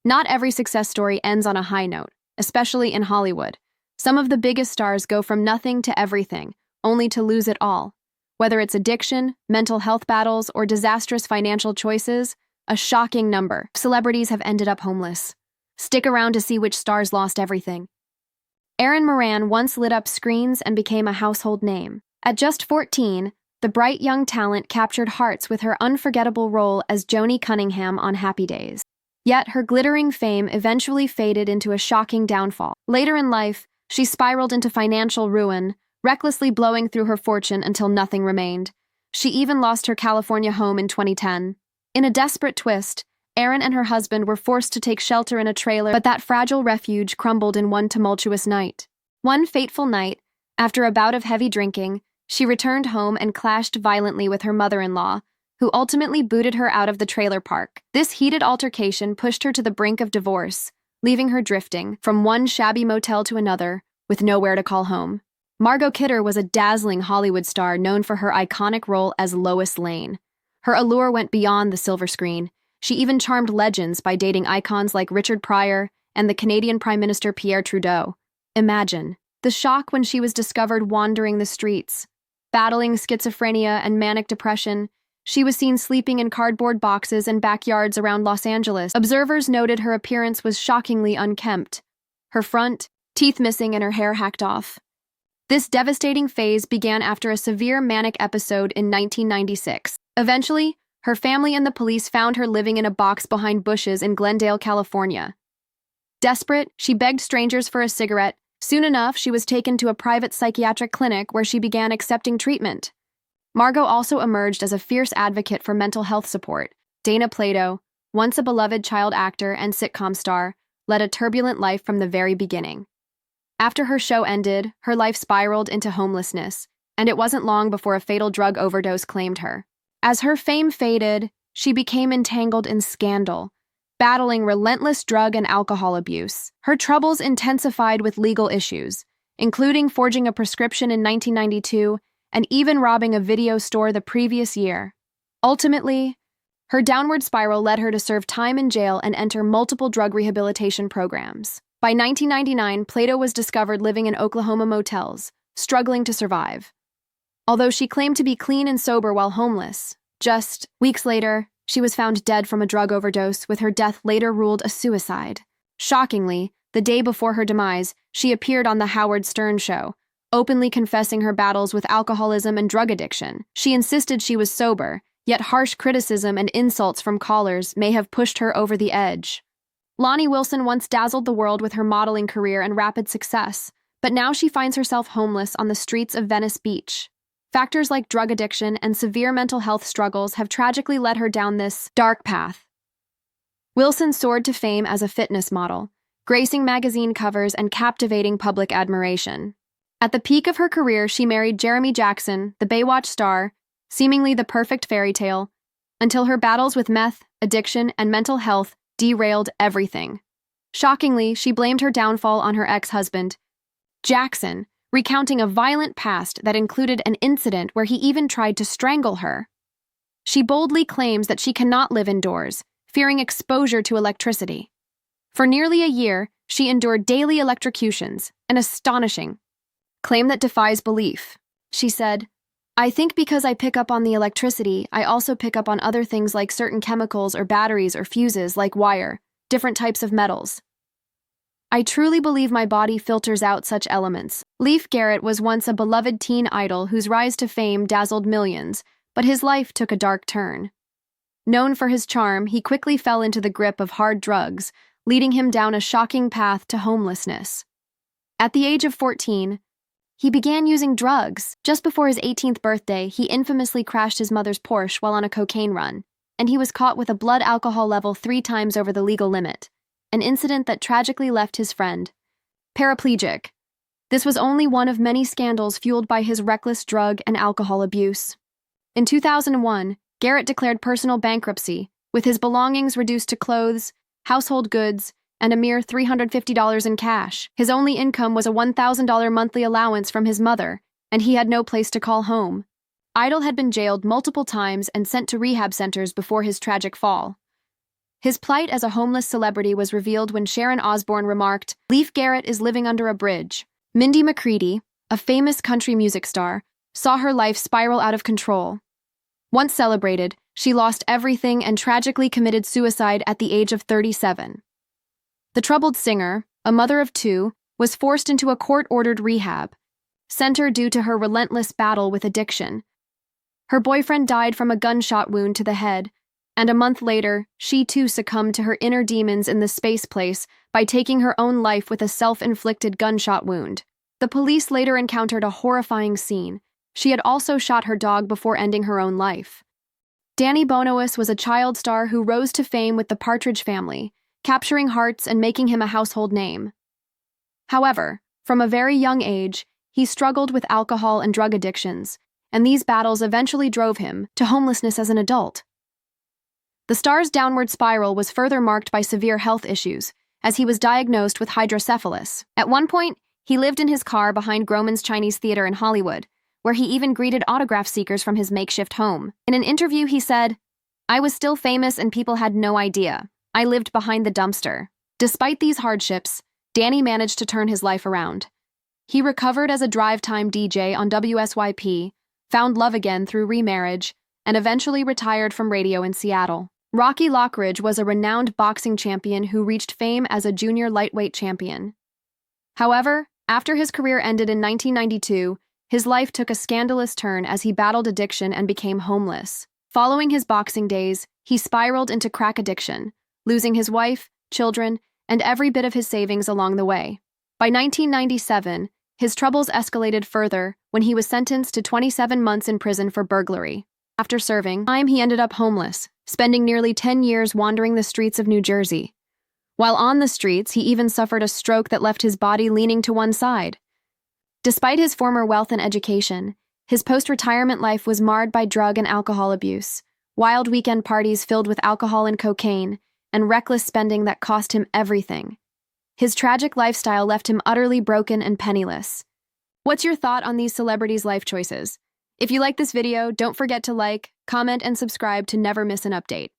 Not every success story ends on a high note, especially in Hollywood. Some of the biggest stars go from nothing to everything, only to lose it all. Whether it's addiction, mental health battles, or disastrous financial choices, a shocking number of celebrities have ended up homeless. Stick around to see which stars lost everything. Erin Moran once lit up screens and became a household name. At just 14, the bright young talent captured hearts with her unforgettable role as Joni Cunningham on Happy Days. Yet her glittering fame eventually faded into a shocking downfall. Later in life, she spiraled into financial ruin, recklessly blowing through her fortune until nothing remained. She even lost her California home in 2010. In a desperate twist, Erin and her husband were forced to take shelter in a trailer, but that fragile refuge crumbled in one tumultuous night. One fateful night, after a bout of heavy drinking, she returned home and clashed violently with her mother-in-law, who ultimately booted her out of the trailer park. This heated altercation pushed her to the brink of divorce, leaving her drifting from one shabby motel to another, with nowhere to call home. Margot Kidder was a dazzling Hollywood star known for her iconic role as Lois Lane. Her allure went beyond the silver screen. She even charmed legends by dating icons like Richard Pryor and the Canadian Prime Minister Pierre Trudeau. Imagine the shock when she was discovered wandering the streets. Battling schizophrenia and manic depression, she was seen sleeping in cardboard boxes in backyards around Los Angeles. Observers noted her appearance was shockingly unkempt, her front teeth missing and her hair hacked off. This devastating phase began after a severe manic episode in 1996. Eventually, her family and the police found her living in a box behind bushes in Glendale, California. Desperate, she begged strangers for a cigarette. Soon enough, she was taken to a private psychiatric clinic where she began accepting treatment. Margot also emerged as a fierce advocate for mental health support. Dana Plato, once a beloved child actor and sitcom star, led a turbulent life from the very beginning. After her show ended, her life spiraled into homelessness, and it wasn't long before a fatal drug overdose claimed her. As her fame faded, she became entangled in scandal, battling relentless drug and alcohol abuse. Her troubles intensified with legal issues, including forging a prescription in 1992 and even robbing a video store the previous year. Ultimately, her downward spiral led her to serve time in jail and enter multiple drug rehabilitation programs. By 1999, Plato was discovered living in Oklahoma motels, struggling to survive. Although she claimed to be clean and sober while homeless, just weeks later, she was found dead from a drug overdose, with her death later ruled a suicide. Shockingly, the day before her demise, she appeared on The Howard Stern Show, openly confessing her battles with alcoholism and drug addiction. She insisted she was sober, yet harsh criticism and insults from callers may have pushed her over the edge. Lonnie Wilson once dazzled the world with her modeling career and rapid success, but now she finds herself homeless on the streets of Venice Beach. Factors like drug addiction and severe mental health struggles have tragically led her down this dark path. Wilson soared to fame as a fitness model, gracing magazine covers and captivating public admiration. At the peak of her career, she married Jeremy Jackson, the Baywatch star, seemingly the perfect fairy tale, until her battles with meth, addiction, and mental health derailed everything. Shockingly, she blamed her downfall on her ex-husband, Jackson, recounting a violent past that included an incident where he even tried to strangle her. She boldly claims that she cannot live indoors, fearing exposure to electricity. For nearly a year, she endured daily electrocutions, an astonishing claim that defies belief. She said, "I think because I pick up on the electricity, I also pick up on other things like certain chemicals or batteries or fuses like wire, different types of metals. I truly believe my body filters out such elements." Leif Garrett was once a beloved teen idol whose rise to fame dazzled millions, but his life took a dark turn. Known for his charm, he quickly fell into the grip of hard drugs, leading him down a shocking path to homelessness. At the age of 14, he began using drugs. Just before his 18th birthday, he infamously crashed his mother's Porsche while on a cocaine run, and he was caught with a blood alcohol level 3 times over the legal limit, an incident that tragically left his friend paraplegic. This was only one of many scandals fueled by his reckless drug and alcohol abuse. In 2001, Garrett declared personal bankruptcy, with his belongings reduced to clothes, household goods, and a mere $350 in cash. His only income was a $1,000 monthly allowance from his mother, and he had no place to call home. Idol had been jailed multiple times and sent to rehab centers before his tragic fall. His plight as a homeless celebrity was revealed when Sharon Osbourne remarked, "Leif Garrett is living under a bridge." Mindy McCready, a famous country music star, saw her life spiral out of control. Once celebrated, she lost everything and tragically committed suicide at the age of 37. The troubled singer, a mother of two, was forced into a court-ordered rehab center due to her relentless battle with addiction. Her boyfriend died from a gunshot wound to the head, and a month later, she too succumbed to her inner demons in the space place by taking her own life with a self-inflicted gunshot wound. The police later encountered a horrifying scene. She had also shot her dog before ending her own life. Danny Bonawas was a child star who rose to fame with the Partridge Family, capturing hearts and making him a household name. However, from a very young age, he struggled with alcohol and drug addictions, and these battles eventually drove him to homelessness as an adult. The star's downward spiral was further marked by severe health issues, as he was diagnosed with hydrocephalus. At one point, he lived in his car behind Grauman's Chinese Theater in Hollywood, where he even greeted autograph seekers from his makeshift home. In an interview, he said, "I was still famous and people had no idea. I lived behind the dumpster." Despite these hardships, Danny managed to turn his life around. He recovered as a drive-time DJ on WSYP, found love again through remarriage, and eventually retired from radio in Seattle. Rocky Lockridge was a renowned boxing champion who reached fame as a junior lightweight champion. However, after his career ended in 1992, his life took a scandalous turn as he battled addiction and became homeless. Following his boxing days, he spiraled into crack addiction, losing his wife, children, and every bit of his savings along the way. By 1997, his troubles escalated further when he was sentenced to 27 months in prison for burglary. After serving time, he ended up homeless, spending nearly 10 years wandering the streets of New Jersey. While on the streets, he even suffered a stroke that left his body leaning to one side. Despite his former wealth and education, his post-retirement life was marred by drug and alcohol abuse, wild weekend parties filled with alcohol and cocaine, and reckless spending that cost him everything. His tragic lifestyle left him utterly broken and penniless. What's your thought on these celebrities' life choices? If you like this video, don't forget to like, comment, and subscribe to never miss an update.